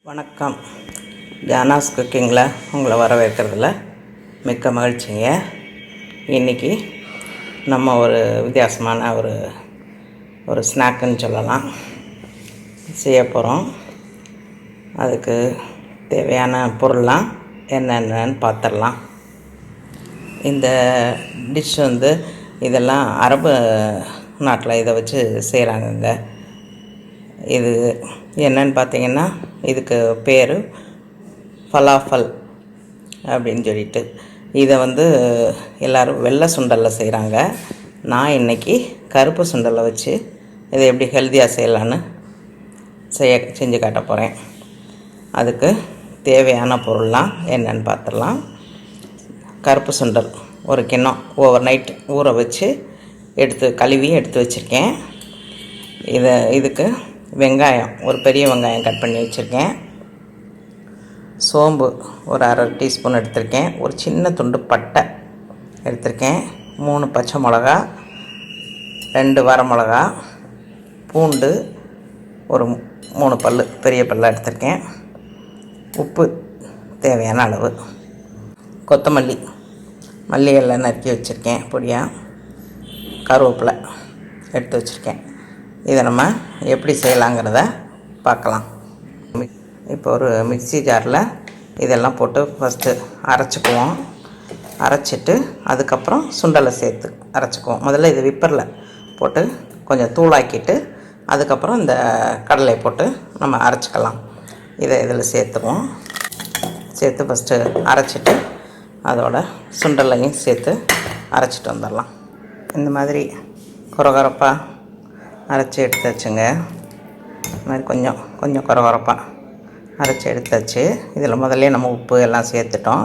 வணக்கம். ஜானாஸ் குக்கிங்கில் உங்களை வரவேற்கிறதுல மிக்க மகிழ்ச்சிங்க. இன்றைக்கி நம்ம ஒரு வித்தியாசமான ஒரு ஸ்நாக்குன்னு சொல்லலாம் செய்ய போகிறோம். அதுக்கு தேவையான பொருள்லாம் என்னென்னு பார்த்துடலாம். இந்த டிஷ் இதெல்லாம் அரபு நாட்டில் இதை வச்சு செய்கிறாங்கங்க. இது என்னன்னு பார்த்தீங்கன்னா, இதுக்கு பேர் ஃபலாஃபல் அப்படின்னு சொல்லிட்டு இதை எல்லோரும் வெள்ளை சுண்டலில் செய்கிறாங்க. நான் இன்றைக்கி கருப்பு சுண்டலை வச்சு இதை எப்படி ஹெல்த்தியாக செய்யலான்னு செஞ்சு காட்ட போகிறேன். அதுக்கு தேவையான பொருள்லாம் என்னென்னு பார்த்துடலாம். கருப்பு சுண்டல் ஒரு கிண்ணம் ஓவர் நைட் ஊற வச்சு கழுவி எடுத்து வச்சுருக்கேன். இதுக்கு வெங்காயம் ஒரு பெரிய வெங்காயம் கட் பண்ணி வச்சுருக்கேன். சோம்பு ஒரு அரை டீஸ்பூன் எடுத்திருக்கேன். ஒரு சின்ன துண்டு பட்டை எடுத்திருக்கேன். 3 பச்சை மிளகா, 2 வரமிளகா, பூண்டு ஒரு 3 பல் பெரிய பல்லாக எடுத்திருக்கேன். உப்பு தேவையான அளவு, கொத்தமல்லி மல்லி எல்லாம் நறுக்கி வச்சுருக்கேன் பொடியாக, கருவேப்பிலை எடுத்து வச்சுருக்கேன். இதை நம்ம எப்படி செய்யலாங்கிறத பார்க்கலாம். இப்போ ஒரு மிக்ஸி ஜாரில் இதெல்லாம் போட்டு ஃபஸ்ட்டு அரைச்சிக்குவோம். அரைச்சிட்டு அதுக்கப்புறம் சுண்டலை சேர்த்து அரைச்சிக்குவோம். முதல்ல இது விப்பரில் போட்டு கொஞ்சம் தூளாக்கிட்டு அதுக்கப்புறம் இந்த கடலை போட்டு நம்ம அரைச்சிக்கலாம். இதை இதில் சேர்த்துக்குவோம். சேர்த்து ஃபஸ்ட்டு அரைச்சிட்டு அதோட சுண்டலையும் சேர்த்து அரைச்சிட்டு வந்துடலாம். இந்த மாதிரி கொரகொரப்பாக அரைச்சி எடுத்தாச்சுங்க. இந்த மாதிரி கொஞ்சம் கொரகொரப்பாக அரைச்சி எடுத்தாச்சு. இதில் முதல்ல நம்ம உப்பு எல்லாம் சேர்த்துட்டோம்.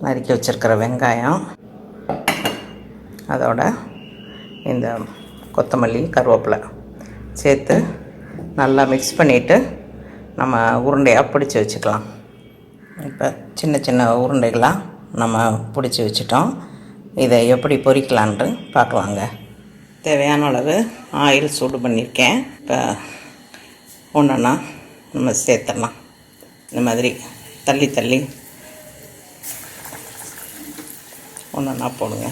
நறுக்கி வச்சுருக்கிற வெங்காயம், அதோட இந்த கொத்தமல்லி கருவேப்பிலை சேர்த்து நல்லா மிக்ஸ் பண்ணிவிட்டு நம்ம உருண்டையாக பிடிச்சி வச்சுக்கலாம். இப்போ சின்ன சின்ன உருண்டைகளாக நம்ம பிடிச்சி வச்சுட்டோம். இதை எப்படி பொரிக்கலான்ட்டு பார்க்கலாங்க. தேவையான அளவு ஆயில் சூடு பண்ணியிருக்கேன். இப்போ ஒன்றா நம்ம சேர்த்துடலாம். இந்த மாதிரி தள்ளி ஒன்றா போடுங்க.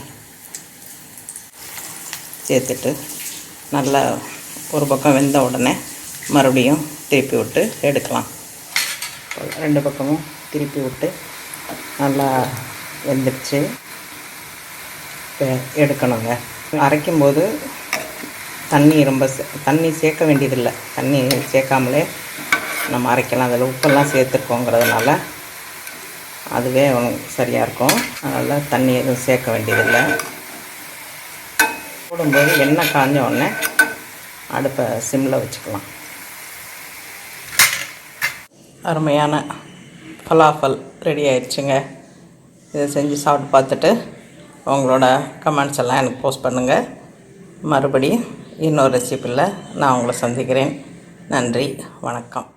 சேர்த்துட்டு நல்லா ஒரு பக்கம் வெந்த உடனே மறுபடியும் திருப்பி விட்டு எடுக்கலாம். 2 பக்கமும் திருப்பி விட்டு நல்லா வெந்துடுச்சு. இப்போ எடுக்கணுங்க. அரைக்கும்போது தண்ணி சேர்க்க வேண்டியதில்லை. தண்ணி சேர்க்காமலே நம்ம அரைக்கலாம். அதில் உப்பெல்லாம் சேர்த்துருக்கோங்கிறதுனால அதுவே சரியாக இருக்கும். அதனால் தண்ணி எதுவும் சேர்க்க வேண்டியதில்லை. போடும்போது எண்ணெய் காஞ்ச உடனே அடுப்பை சிம்மில் வச்சுக்கலாம். அருமையான ஃபலாஃபல் ரெடி ஆயிடுச்சுங்க. இதை செஞ்சு சாப்பிட்டு பார்த்துட்டு உங்களோட கமெண்ட்ஸ் எல்லாம் எனக்கு போஸ்ட் பண்ணுங்கள். மறுபடியும் இன்னொரு ரெசிப்பியில் நான் உங்களை சந்திக்கிறேன். நன்றி, வணக்கம்.